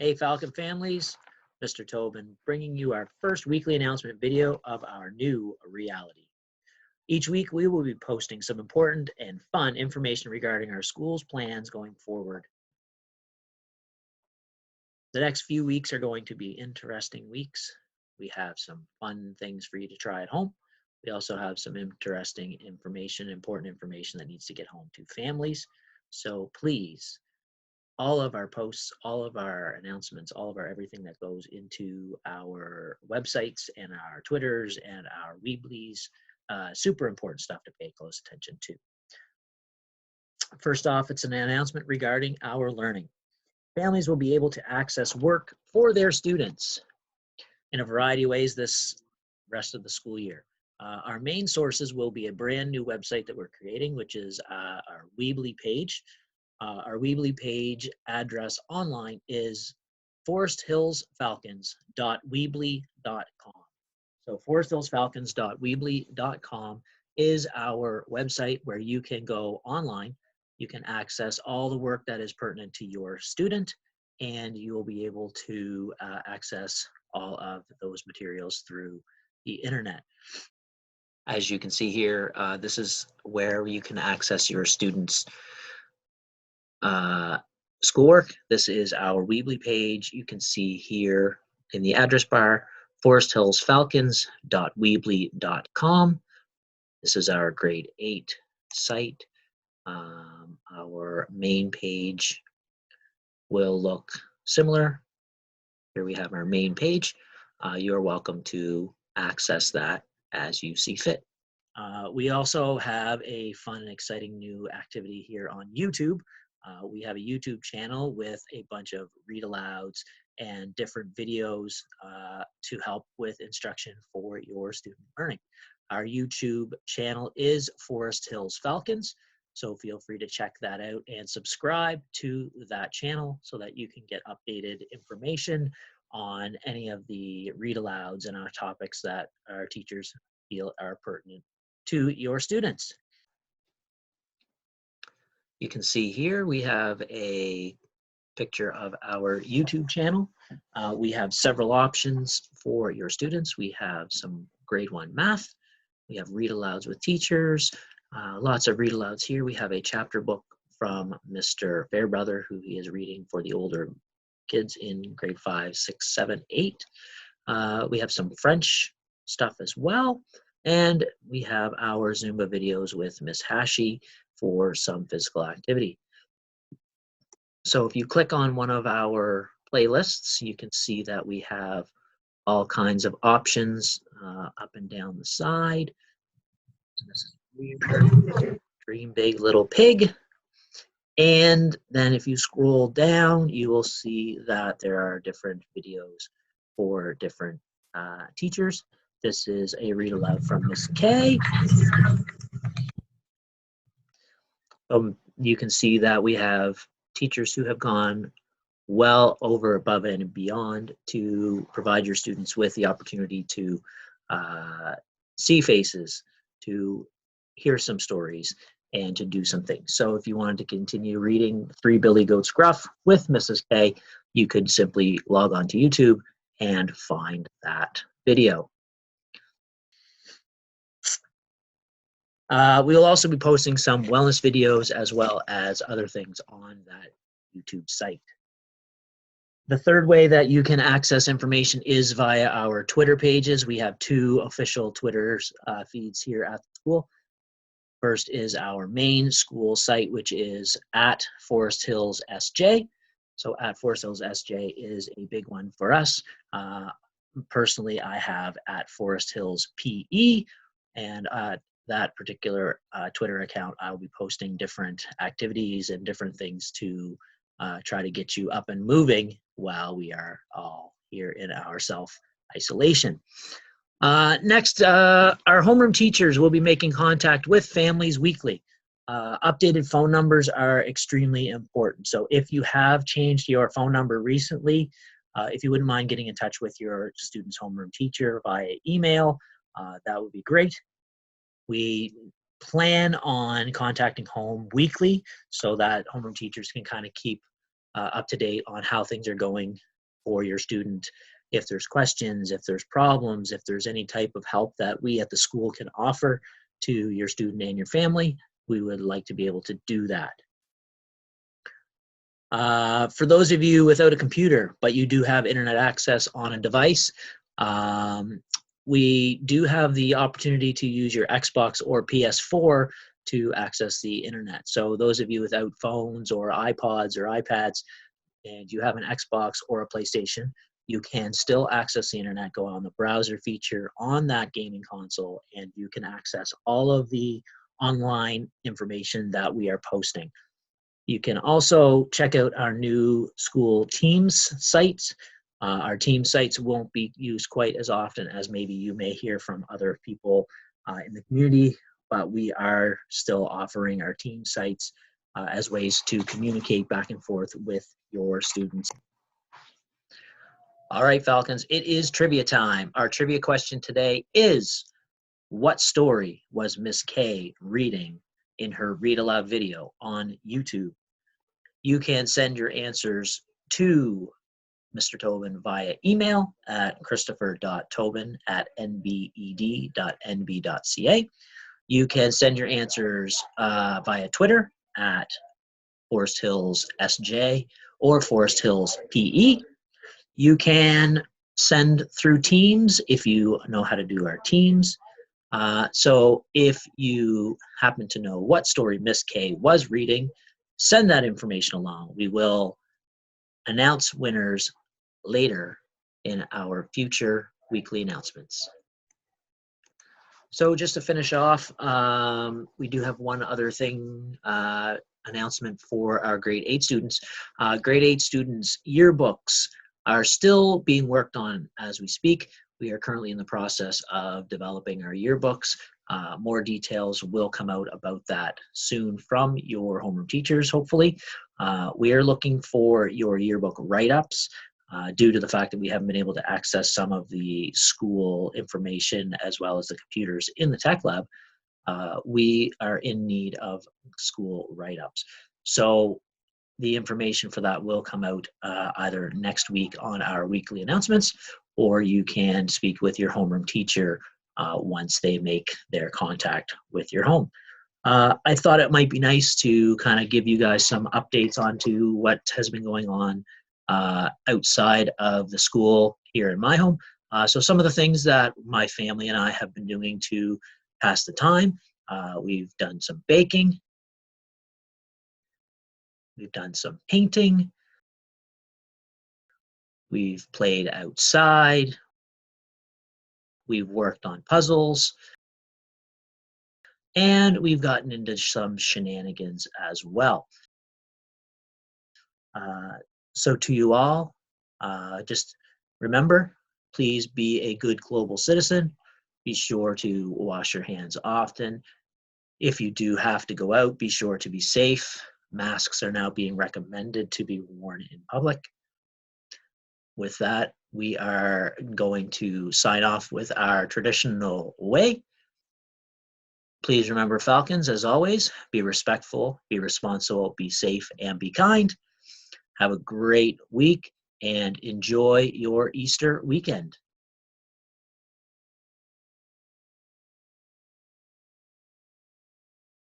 Hey Falcon families, Mr. Tobin bringing you our first weekly announcement video of our new reality. Each week we will be posting some important and fun information regarding our school's plans going forward. The next few weeks are going to be interesting weeks. We have some fun things for you to try at home. We also have some interesting information, important information that needs to get home to families. So please, all of our posts, all of our announcements, all of our everything that goes into our websites and our Twitters and our Weeblies, super important stuff to pay close attention to. First off, it's an announcement regarding our learning. Families will be able to access work for their students in a variety of ways this rest of the school year. Our main sources will be a brand new website that we're creating, which is our Weebly page. Our Weebly page address online is foresthillsfalcons.weebly.com. So foresthillsfalcons.weebly.com is our website where you can go online. You can access all the work that is pertinent to your student, and you will be able to access all of those materials through the internet. As you can see here, this is where you can access your students' schoolwork. This is our Weebly page. You can see here in the address bar, foresthillsfalcons.weebly.com. This is our grade 8 site. Our main page will look similar. Here we have our main page. You're welcome to access that as you see fit. We also have a fun and exciting new activity here on YouTube. We have a YouTube channel with a bunch of read-alouds and different videos to help with instruction for your student learning. Our YouTube channel is Forest Hills Falcons, so feel free to check that out and subscribe to that channel so that you can get updated information on any of the read-alouds and our topics that our teachers feel are pertinent to your students. You can see here we have a picture of our YouTube channel. We have several options for your students. We have some grade 1 math. We have read-alouds with teachers. Lots of read-alouds here. We have a chapter book from Mr. Fairbrother, who he is reading for the older kids in grade 5, 6, 7, 8. We have some French stuff as well. And we have our Zumba videos with Miss Hashi for some physical activity. So if you click on one of our playlists, you can see that we have all kinds of options up and down the side. This is Dream Big Little Pig. And then if you scroll down, you will see that there are different videos for different teachers. This is a read aloud from Miss K. You can see that we have teachers who have gone well over, above, and beyond to provide your students with the opportunity to see faces, to hear some stories, and to do some things. So if you wanted to continue reading Three Billy Goats Gruff with Mrs. K, you could simply log on to YouTube and find that video. We'll also be posting some wellness videos as well as other things on that YouTube site. The third way that you can access information is via our Twitter pages. We have 2 official Twitter feeds here at the school. First is our main school site, which is at Forest Hills SJ. So at Forest Hills SJ is a big one for us. Personally, I have at Forest Hills PE, and that particular Twitter account, I'll be posting different activities and different things to try to get you up and moving while we are all here in our self-isolation. Next, our homeroom teachers will be making contact with families weekly. Updated phone numbers are extremely important. So if you have changed your phone number recently, if you wouldn't mind getting in touch with your student's homeroom teacher via email, that would be great. We plan on contacting home weekly so that homeroom teachers can kind of keep up to date on how things are going for your student. If there's questions, if there's problems, if there's any type of help that we at the school can offer to your student and your family, we would like to be able to do that. For those of you without a computer, but you do have internet access on a device, we do have the opportunity to use your Xbox or PS4 to access the internet. So those of you without phones or iPods or iPads, and you have an Xbox or a PlayStation, you can still access the internet, go on the browser feature on that gaming console, and you can access all of the online information that we are posting. You can also check out our new school Teams sites. Our team sites won't be used quite as often as maybe you may hear from other people in the community, but we are still offering our team sites as ways to communicate back and forth with your students. All right, Falcons, it is trivia time. Our trivia question today is, what story was Miss K reading in her Read Aloud video on YouTube? You can send your answers to Mr. Tobin via email at christopher.tobin@nbed.nb.ca. You can send your answers via Twitter at Forest Hills SJ or Forest Hills PE. You can send through Teams if you know how to do our Teams. So if you happen to know what story Miss K was reading, send that information along. We will announce winners later in our future weekly announcements. So just to finish off, we do have one other thing, announcement for our grade 8 students. Grade 8 students' yearbooks are still being worked on as we speak. We are currently in the process of developing our yearbooks. More details will come out about that soon from your homeroom teachers, hopefully. We are looking for your yearbook write-ups. Due to the fact that we haven't been able to access some of the school information as well as the computers in the tech lab, we are in need of school write-ups. So the information for that will come out either next week on our weekly announcements, or you can speak with your homeroom teacher once they make their contact with your home. I thought it might be nice to kind of give you guys some updates onto what has been going on outside of the school here in my home. So some of the things that my family and I have been doing to pass the time, we've done some baking, we've done some painting, we've played outside, we've worked on puzzles, and we've gotten into some shenanigans as well. So to you all, just remember, please be a good global citizen. Be sure to wash your hands often. If you do have to go out, be sure to be safe. Masks are now being recommended to be worn in public. With that, we are going to sign off with our traditional way. Please remember, Falcons, as always, be respectful, be responsible, be safe, and be kind. Have a great week and enjoy your Easter weekend.